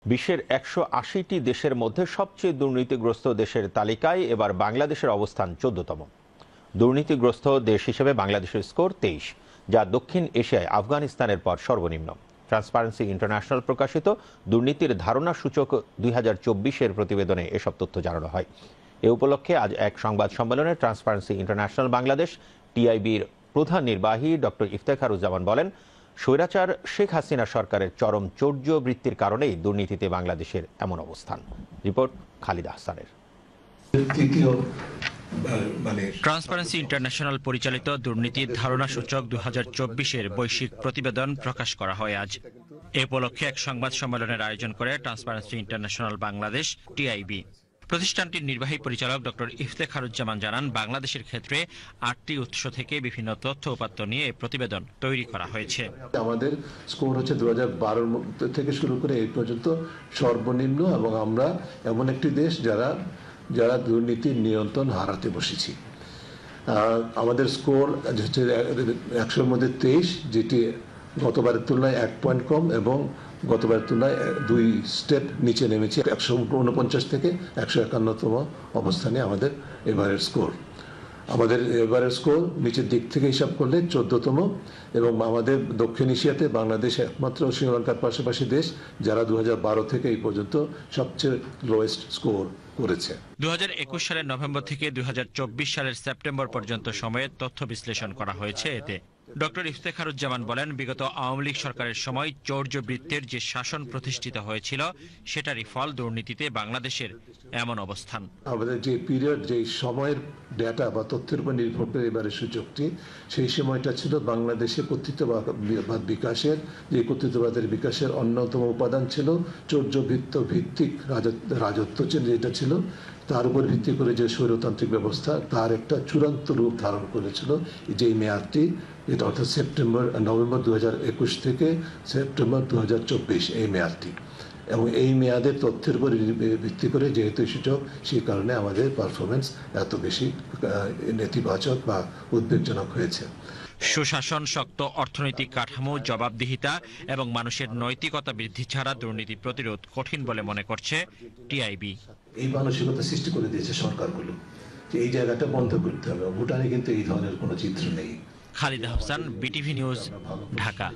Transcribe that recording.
বিশ্বের ১৮০টি দেশের মধ্যে সবচেয়ে দুর্নীতিগ্রস্ত দেশের তালিকায় এবার বাংলাদেশের অবস্থান ১৪তম। দুর্নীতিগ্রস্ত দেশ হিসেবে বাংলাদেশের স্কোর ২৩, যা দক্ষিণ এশিয়ায় আফগানিস্তানের পর সর্বনিম্ন। ট্রান্সপারেন্সি ইন্টারন্যাশনাল প্রকাশিত দুর্নীতির ধারণা সূচক ২০২৪-এর প্রতিবেদনে এসব তথ্য জানানো হয়। এ উপলক্ষে আজ এক সংবাদ সম্মেলনে ট্রান্সপারেন্সি ইন্টারন্যাশনাল বাংলাদেশ টিআইবির প্রধান নির্বাহী ডক্টর ইফতেখারুজ্জামান বলেন, স্বৈরাচার শেখ হাসিনা সরকারের চরম চৌর্যবৃত্তির কারণেই দুর্নীতিতে বাংলাদেশের এমন অবস্থান। রিপোর্ট খালিদ আহসানের। ট্রান্সপারেন্সি ইন্টারন্যাশনাল পরিচালিত দুর্নীতির ধারণা সূচক ২০২৪-এর বৈশ্বিক প্রতিবেদন প্রকাশ করা হয় আজ। এ উপলক্ষে এক সংবাদ সম্মেলনের আয়োজন করে ট্রান্সপারেন্সি ইন্টারন্যাশনাল বাংলাদেশ টিআইবি। প্রতিষ্ঠানটির নির্বাহী পরিচালক ডক্টর ইফতেখারুজ্জামান জানান, বাংলাদেশের ক্ষেত্রে ৮টি উৎস থেকে বিভিন্ন তথ্য উপাত্ত নিয়ে প্রতিবেদন তৈরি করা হয়েছে। আমাদের স্কোর হচ্ছে ২০১২ থেকে শুরু করে এই পর্যন্ত সর্বনিম্ন, এবং আমরা এমন একটি দেশ যারা দুর্নীতির নিয়ন্ত্রণ হারাতে বসেছি। আমাদের স্কোর হচ্ছে ১০০-র মধ্যে ২৩, যেটি গতবারের তুলনায় ১ পয়েন্ট কম এবং গতবারের তুলনায় ২ স্টেপ নিচে নেমেছে। ১৪৯ থেকে ১৫১তম অবস্থানে আমাদের এবারের স্কোর। আমাদের এবারের স্কোর নিচের দিক থেকে হিসাব করলে ১৪তম, এবং আমাদের দক্ষিণ এশিয়াতে বাংলাদেশ একমাত্র শ্রীলঙ্কার পাশাপাশি দেশ যারা ২০১২ থেকে এই পর্যন্ত সবচেয়ে লোয়েস্ট স্কোর করেছে। ২০২১ সালের নভেম্বর থেকে ২০২৪ সালের সেপ্টেম্বর পর্যন্ত সময়ের তথ্য বিশ্লেষণ করা হয়েছে এতে। ডক্টর ইফতেখারুজ্জামান বলেন, বিগত আওয়ামী লীগ সরকারের সময় চৌর্যবৃত্তির যে শাসন প্রতিষ্ঠিত হয়েছিল, সেটারই ফল দুর্নীতিতে বাংলাদেশের এমন অবস্থান। আমাদের যে পিরিয়ড, যে সময়ের ডেটা বা তথ্যের উপর নির্ভর করে এবারের সূচকটি, সেই সময়টা ছিল বাংলাদেশে কর্তৃত্ববাদ বিকাশের, যে কর্তৃত্ববাদের বিকাশের অন্যতম উপাদান ছিল চৌর্যবৃত্ত ভিত্তিক রাজত্ব, যেটা ছিল তার উপর ভিত্তি করে যে স্বৈরতান্ত্রিক ব্যবস্থা, তার একটা চূড়ান্ত রূপ ধারণ করেছিল যেই মেয়াদটি, এটা অর্থাৎ নভেম্বর ২০২১ থেকে সেপ্টেম্বর ২০২৪ এই মেয়াদটি। এবং এই মেয়াদের তথ্যের উপর ভিত্তি করে যেহেতু সূচক, সেই কারণে আমাদের পারফরমেন্স এত বেশি নেতিবাচক বা উদ্বেগজনক হয়েছে। সুশাসন, শক্ত অর্থনৈতিক কাঠামো, জবাবদিহিতা এবং মানুষের নৈতিকতা বৃদ্ধি ছাড়া দুর্নীতি প্রতিরোধ কঠিন বলে মনে করছে টিআইবি। এই মানসিকতা সৃষ্টি করে দিয়েছে সরকারগুলো যে এই জায়গাটা বন্ধ করতে হবে। ভুটানে কিন্তু এই ধরনের কোনো চিত্র নেই। Khalid Ahsan, BTV news, Dhaka.